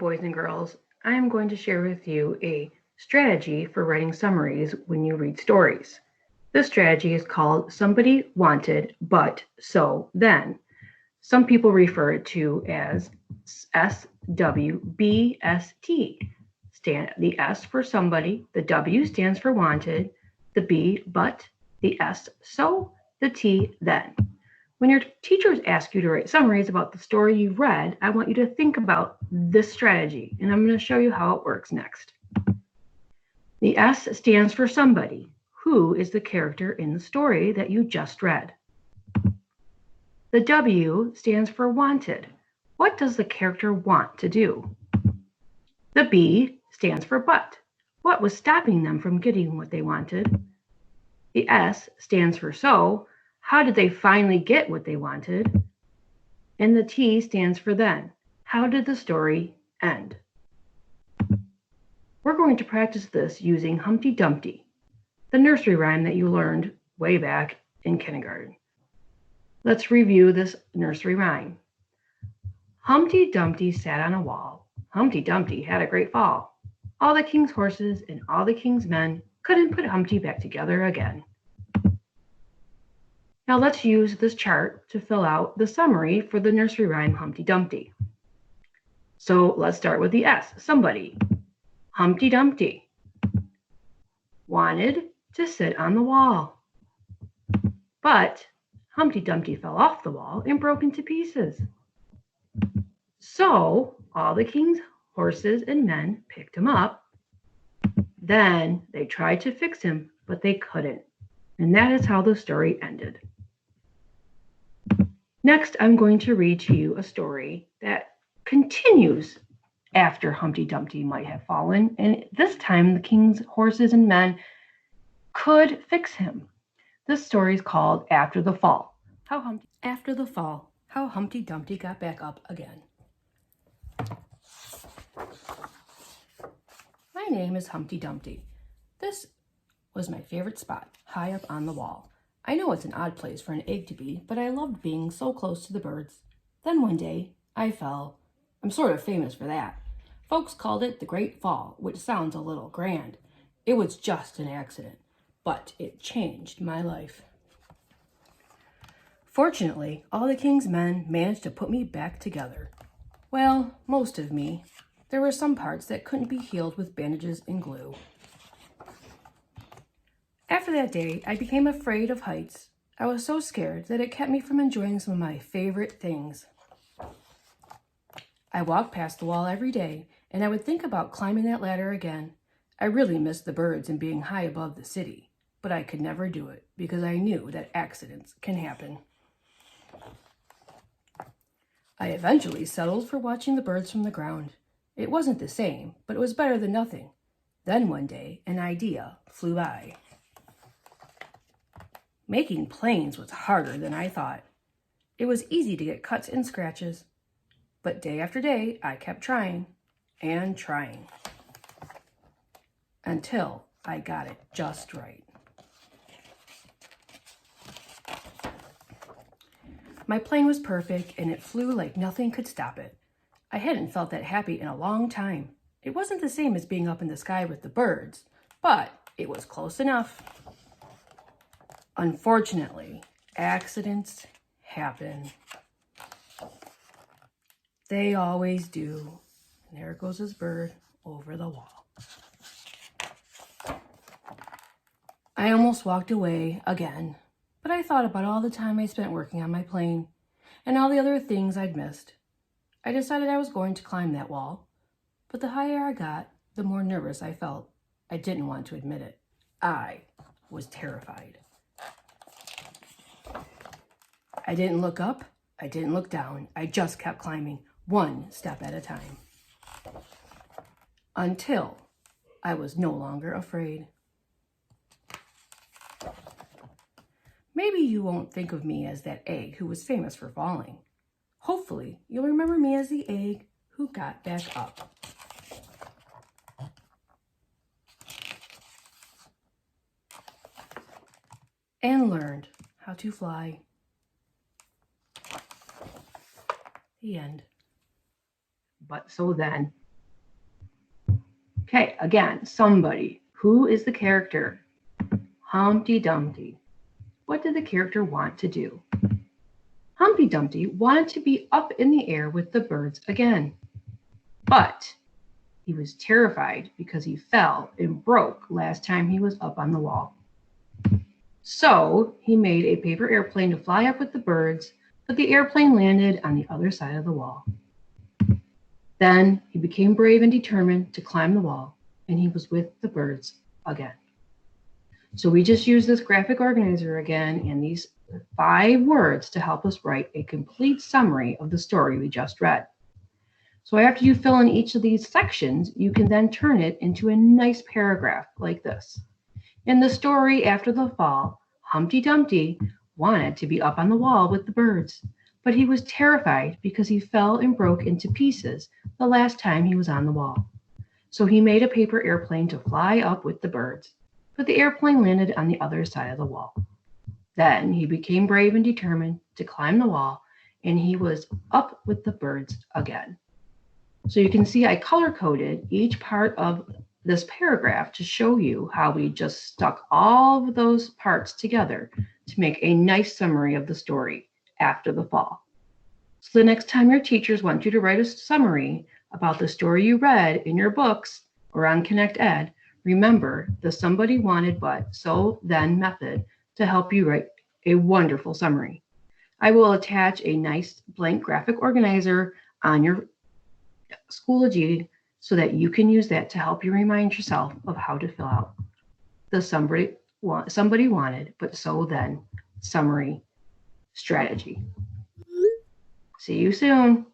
boys and girls, I am going to share with you a strategy for writing summaries when you read stories. This strategy is called Somebody Wanted, But So Then. Some people refer it to as SWBST. The S for somebody, the W stands for wanted, the B but, the S so, the T then. When your teachers ask you to write summaries about the story you've read, I want you to think about this strategy, and I'm going to show you how it works next. The S stands for somebody. Who is the character in the story that you just read? The W stands for wanted. What does the character want to do? The B stands for but. What was stopping them from getting what they wanted? The S stands for so. How did they finally get what they wanted? And the T stands for then. How did the story end? We're going to practice this using Humpty Dumpty, the nursery rhyme that you learned way back in kindergarten. Let's review this nursery rhyme. Humpty Dumpty sat on a wall. Humpty Dumpty had a great fall. All the king's horses and all the king's men couldn't put Humpty back together again. Now let's use this chart to fill out the summary for the nursery rhyme Humpty Dumpty. So let's start with the S, somebody. Humpty Dumpty wanted to sit on the wall. But Humpty Dumpty fell off the wall and broke into pieces. So all the king's horses and men picked him up. Then they tried to fix him, but they couldn't. And that is how the story ended. Next, I'm going to read to you a story that continues after Humpty Dumpty might have fallen, and this time the king's horses and men could fix him. This story is called After the Fall. After the Fall, how Humpty Dumpty got back up again. My name is Humpty Dumpty. This was my favorite spot, high up on the wall. I know it's an odd place for an egg to be, but I loved being so close to the birds. Then one day, I fell. I'm sort of famous for that. Folks called it the Great Fall, which sounds a little grand. It was just an accident, but it changed my life. Fortunately, all the king's men managed to put me back together. Well, most of me. There were some parts that couldn't be healed with bandages and glue. After that day, I became afraid of heights. I was so scared that it kept me from enjoying some of my favorite things. I walked past the wall every day, and I would think about climbing that ladder again. I really missed the birds and being high above the city, but I could never do it because I knew that accidents can happen. I eventually settled for watching the birds from the ground. It wasn't the same, but it was better than nothing. Then one day, an idea flew by. Making planes was harder than I thought. It was easy to get cuts and scratches, but day after day, I kept trying and trying until I got it just right. My plane was perfect and it flew like nothing could stop it. I hadn't felt that happy in a long time. It wasn't the same as being up in the sky with the birds, but it was close enough. Unfortunately, accidents happen. They always do. And there goes his bird over the wall. I almost walked away again, but I thought about all the time I spent working on my plane and all the other things I'd missed. I decided I was going to climb that wall, but the higher I got, the more nervous I felt. I didn't want to admit it. I was terrified. I didn't look up, I didn't look down. I just kept climbing, one step at a time, until I was no longer afraid. Maybe you won't think of me as that egg who was famous for falling. Hopefully, you'll remember me as the egg who got back up. And learned how to fly. The end. But so then, Okay, again, somebody. Who is the character? Humpty Dumpty. What did the character want to do? Humpty Dumpty wanted to be up in the air with the birds again. But he was terrified because he fell and broke last time he was up on the wall. So he made a paper airplane to fly up with the birds, but the airplane landed on the other side of the wall. Then he became brave and determined to climb the wall, and he was with the birds again. So we just use this graphic organizer again and these 5 words to help us write a complete summary of the story we just read. So after you fill in each of these sections, you can then turn it into a nice paragraph like this. In the story After the Fall, Humpty Dumpty wanted to be up on the wall with the birds, but he was terrified because he fell and broke into pieces the last time he was on the wall. So he made a paper airplane to fly up with the birds, but the airplane landed on the other side of the wall. Then he became brave and determined to climb the wall, and he was up with the birds again. So you can see I color-coded each part of this paragraph to show you how we just stuck all of those parts together to make a nice summary of the story After the Fall. So the next time your teachers want you to write a summary about the story you read in your books or on Connect Ed, remember the somebody wanted but so then method to help you write a wonderful summary. I will attach a nice blank graphic organizer on your Schoology so that you can use that to help you remind yourself of how to fill out the somebody wanted but so then summary strategy. See you soon.